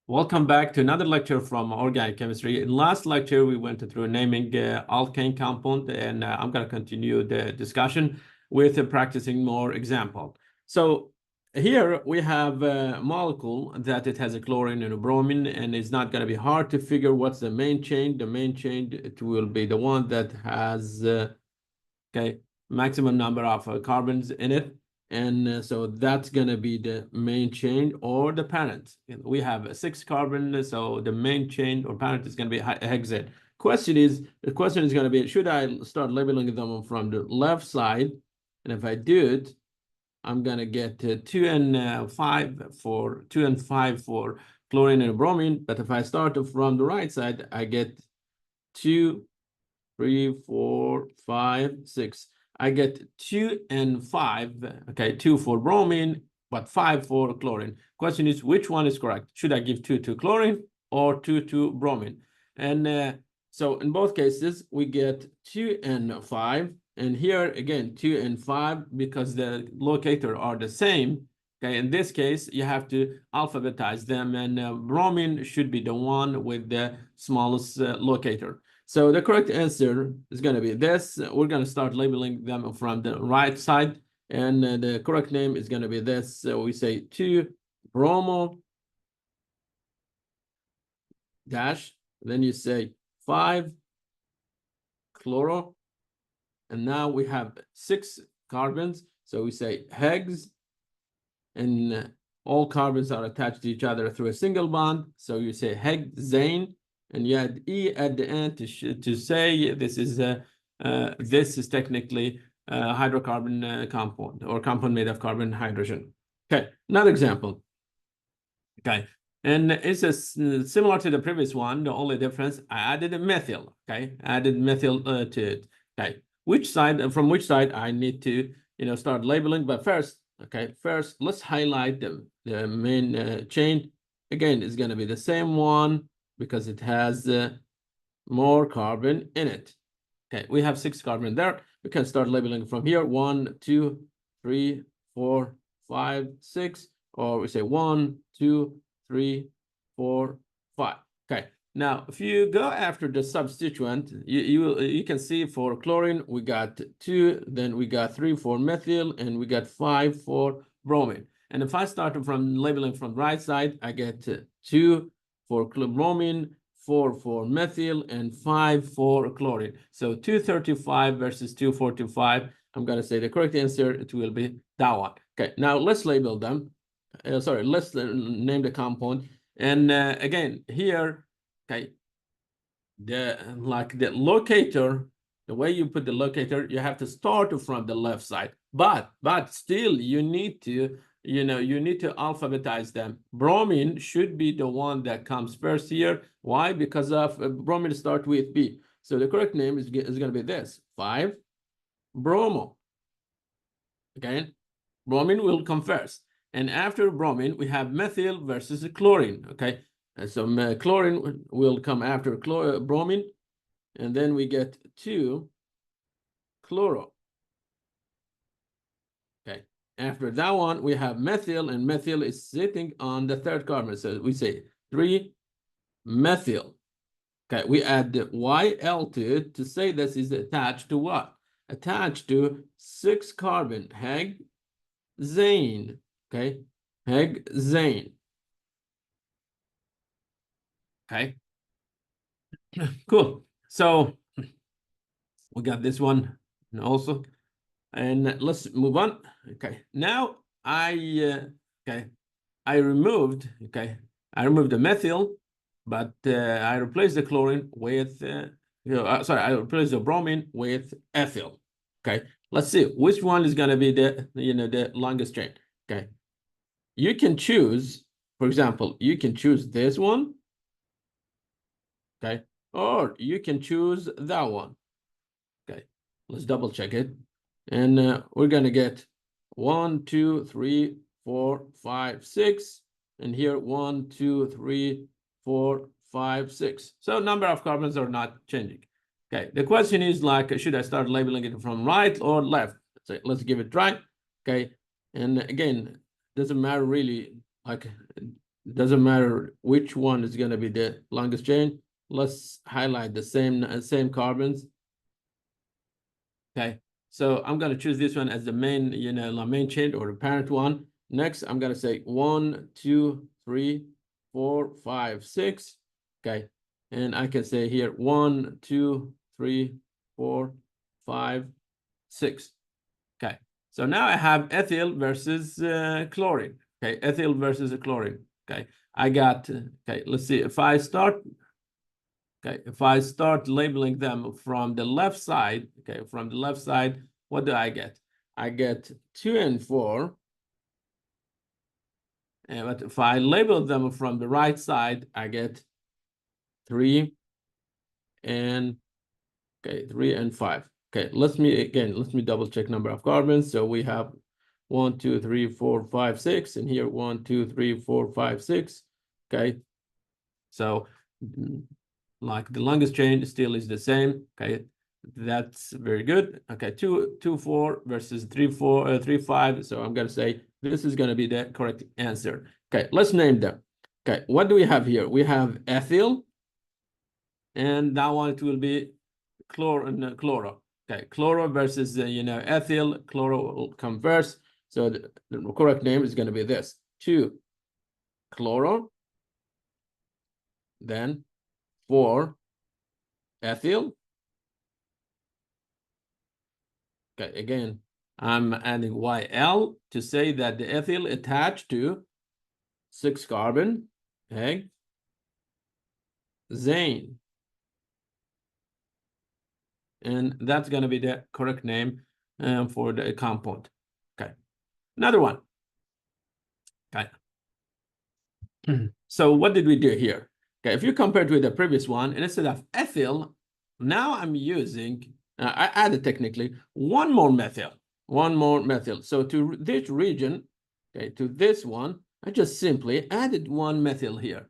Welcome back to another lecture from organic chemistry. In last lecture, we went through naming alkane compound, and I'm going to continue the discussion with practicing more example. So here we have a molecule that it has a chlorine and a bromine, and it's not going to be hard to figure what's the main chain. The main chain it will be the one that has maximum number of carbons in it. And so that's going to be the main chain or the parent. And we have 6 carbon, so the main chain or parent is going to be hexane. The question is going to be, should I start labeling them from the left side? And if I do it, I'm going to get 2 and 5 for chlorine and bromine. But if I start from the right side, I get 2, 3, 4, 5, 6. I get 2 and 5, okay, 2 for bromine, but 5 for chlorine. Question is, which one is correct? Should I give 2 to chlorine or 2 to bromine? And so in both cases, we get 2 and 5. And here, again, 2 and 5, because the locator are the same. Okay, in this case, you have to alphabetize them, and bromine should be the one with the smallest locator. So the correct answer is going to be this. We're going to start labeling them from the right side. And the correct name is going to be this. So we say 2 bromo dash. Then you say 5 chloro. And now we have 6 carbons. So we say hex. And all carbons are attached to each other through a single bond. So you say hexane. And you add E at the end to say this is technically a hydrocarbon compound or compound made of carbon and hydrogen. Okay, another example. Okay, and it's similar to the previous one. The only difference, I added a methyl. Okay, added methyl to it. Okay, from which side I need to start labeling. But first, let's highlight the main chain. Again, it's going to be the same one, because it has more carbon in it. Okay, we have 6 carbon there. We can start labeling from here. 1, 2, 3, 4, 5, 6, or we say 1, 2, 3, 4, 5. Okay, now if you go after the substituent, you can see for chlorine we got 2, then we got 3 for methyl, and we got 5 for bromine. And if I start from labeling from the right side, I get 2 for bromine, 4 for methyl, and 5 for chlorine. So 235 versus 245. I'm going to say the correct answer, it will be that one. Okay, now let's label them. Let's name the compound. And again, here, okay, the locator, the way you put the locator, you have to start from the left side. But still, you need to alphabetize them. Bromine should be the one that comes first here. Why? Because of bromine start with B. So the correct name is going to be this, 5 bromo. Again, bromine will come first. And after bromine, we have methyl versus chlorine. Okay, and so chlorine will come after bromine. And then we get 2 chloro. Okay. After that one, we have methyl, and methyl is sitting on the 3rd carbon. So we say 3 methyl. Okay, we add the YL to it to say this is attached to what? Attached to 6 carbon, hexane. Okay, hexane. Okay, cool. So we got this one also. And let's move on. Okay, now I removed the methyl, but I replaced the chlorine with I replaced the bromine with ethyl. Okay, let's see which one is going to be the longest chain. Okay, you can choose, for example, you can choose this one. Okay, or you can choose that one. Okay, let's double check it. And we're going to get 1, 2, 3, 4, 5, 6. And here 1, 2, 3, 4, 5, 6. So number of carbons are not changing. Okay, the question is should I start labeling it from right or left? So let's give it a try. Okay, and again, doesn't matter really doesn't matter which one is going to be the longest chain. Let's highlight the same carbons. Okay, so I'm going to choose this one as the main, the main chain or the parent one. Next, I'm going to say 1, 2, 3, 4, 5, 6. Okay, and I can say here 1, 2, 3, 4, 5, 6. Okay, so now I have ethyl versus chlorine. Okay, ethyl versus chlorine. Okay, I got, okay, let's see if I start. Okay, if I start labeling them from the left side, okay, from the left side, what do I get? I get 2 and 4. But if I label them from the right side, I get 3 and, okay, 3 and 5. Okay, let me double check number of carbons. So we have 1, 2, 3, 4, 5, 6, and here 1, 2, 3, 4, 5, 6. Okay, so like the longest chain still is the same. Okay, that's very good. Okay, 2, 2, 4 versus 3, 4, 3, 5. So I'm gonna say this is gonna be the correct answer. Okay, let's name them. Okay, what do we have here? We have ethyl, and that one it will be chloro. Okay, chloro versus ethyl. Chloro will come first. So the correct name is going to be this: 2 chloro, then 4 ethyl. Okay, again, I'm adding YL to say that the ethyl attached to 6 carbon, okay, xane. And that's going to be the correct name for the compound. Okay, another one. Okay. So what did we do here? Okay, if you compare it with the previous one, and instead of ethyl, now I'm using, I added technically one more methyl. So to this region, okay, to this one, I just simply added one methyl here.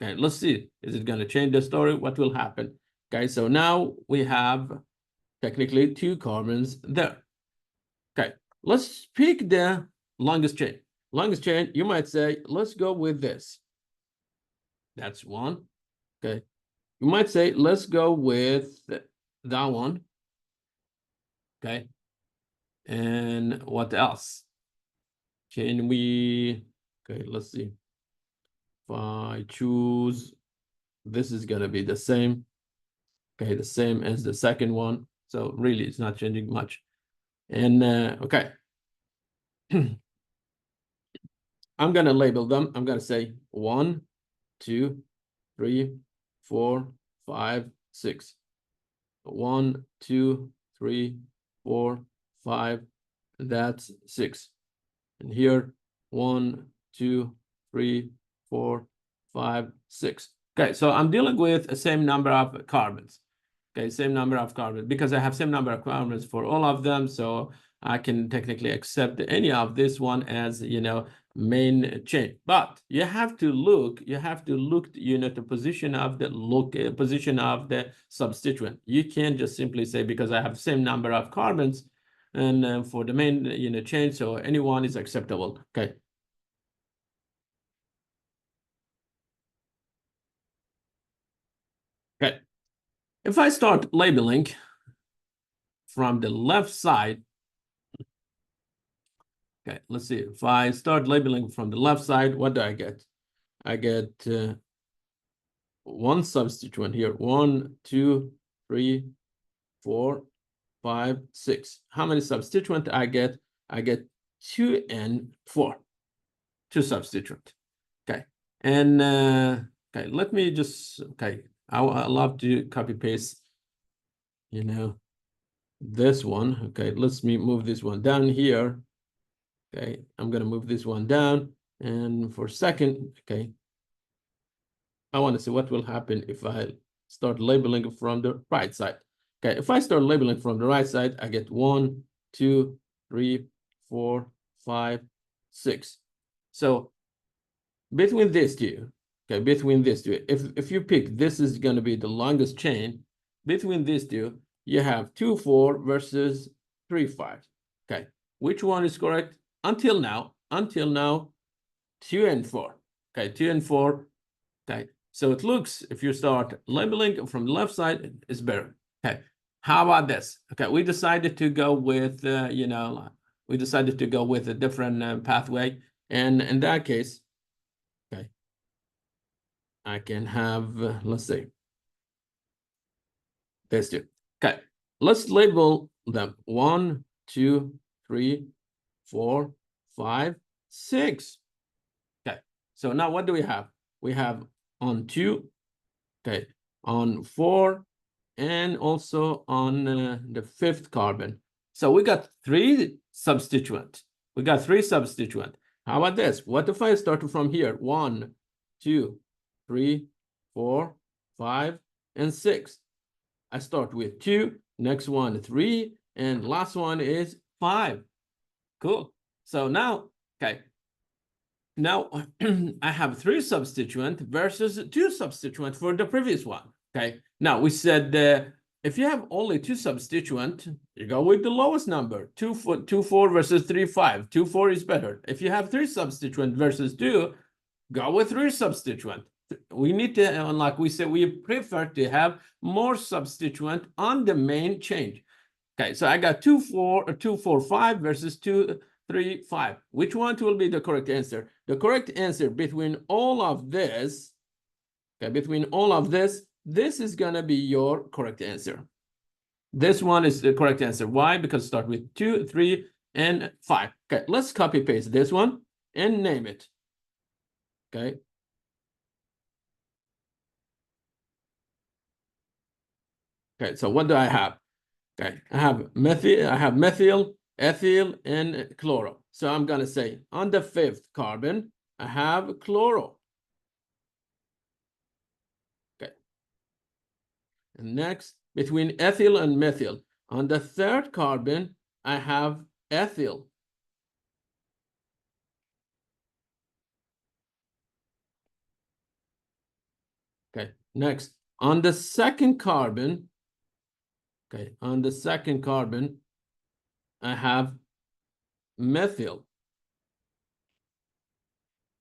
Okay, let's see. Is it going to change the story? What will happen? Okay, so now we have technically 2 carbons there. Okay, let's pick the longest chain. Longest chain, you might say, let's go with this. That's one. Okay. You might say, let's go with that one. Okay. And what else? Can we, okay, let's see. If I choose, this is going to be the same. Okay, the same as the second one. So really, it's not changing much. And okay. I'm going to label them. I'm going to say 1, 2, 3, 4, 5, 6. 1, 2, 3, 4, 5. That's 6. And here, 1, 2, 3, 4, 5, 6. Okay, so I'm dealing with the same number of carbons. Okay, same number of carbons because I have same number of carbons for all of them. So I can technically accept any of this one as, main chain. But you have to look, the position of the position of the substituent. You can't just simply say because I have same number of carbons and for the main chain, so anyone is acceptable. Okay. Okay. If I start labeling from the left side, okay, let's see. If I start labeling from the left side, what do I get? I get one substituent here. 1, 2, 3, 4, 5, 6. How many substituent I get? I get 2 and 4. 2 substituent. Okay. And okay, let me just, okay, I love to copy paste, this one. Okay, let's move this one down here. Okay, I'm going to move this one down. And for second, okay, I want to see what will happen if I start labeling from the right side. Okay, if I start labeling from the right side, I get 1, 2, 3, 4, 5, 6. So between these two, okay, if you pick this is going to be the longest chain, between these two, you have 2, 4 versus 3, 5. Okay, which one is correct? Until now, 2 and 4. Okay, 2 and 4. Okay, so it looks, if you start labeling from the left side, it's better. Okay, how about this? Okay, we decided to go with, we decided to go with a different pathway. And in that case, okay, I can have, let's see, these two. Okay, let's label them 1, 2, 3, 4, 5, 6. Okay, so now what do we have? We have on 2, okay, on 4, and also on the 5th carbon. So we got 3 substituent. We got 3 substituent. How about this? What if I start from here? 1, 2, 3, 4, 5, and 6. I start with 2, next one 3, and last one is 5. Cool. So now, okay, now I have 3 substituent versus 2 substituent for the previous one. Okay, now we said if you have only 2 substituent, you go with the lowest number. 2, 4 versus 3, 5. 2, 4 is better. If you have 3 substituent versus 2, go with 3 substituent. We need to, like we said, we prefer to have more substituent on the main change. Okay, so I got 2, 4, 2, 4, 5 versus 2, 3, 5. Which one will be the correct answer? The correct answer between all of this, okay, between all of this is going to be your correct answer. This one is the correct answer. Why? Because start with 2, 3, and 5. Okay, let's copy paste this one and name it. Okay. Okay, so what do I have? Okay, I have methyl, ethyl, and chloro. So I'm going to say on the 5th carbon, I have chloro. Okay. And next, between ethyl and methyl, on the 3rd carbon, I have ethyl. Okay, next, on the 2nd carbon, okay, on the 2nd carbon, I have methyl.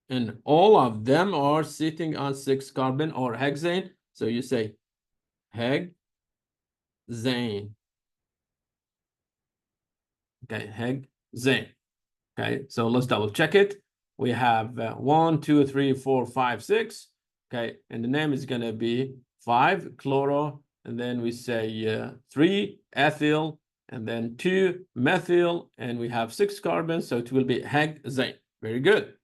And all of them are sitting on 6 carbon or hexane. So you say hexane. Okay, hexane. Okay, so let's double check it. We have 1, 2, 3, 4, 5, 6. Okay, and the name is going to be 5 chloro, and then we say 3 ethyl, and then 2 methyl, and we have 6 carbons, so it will be hexane. Very good.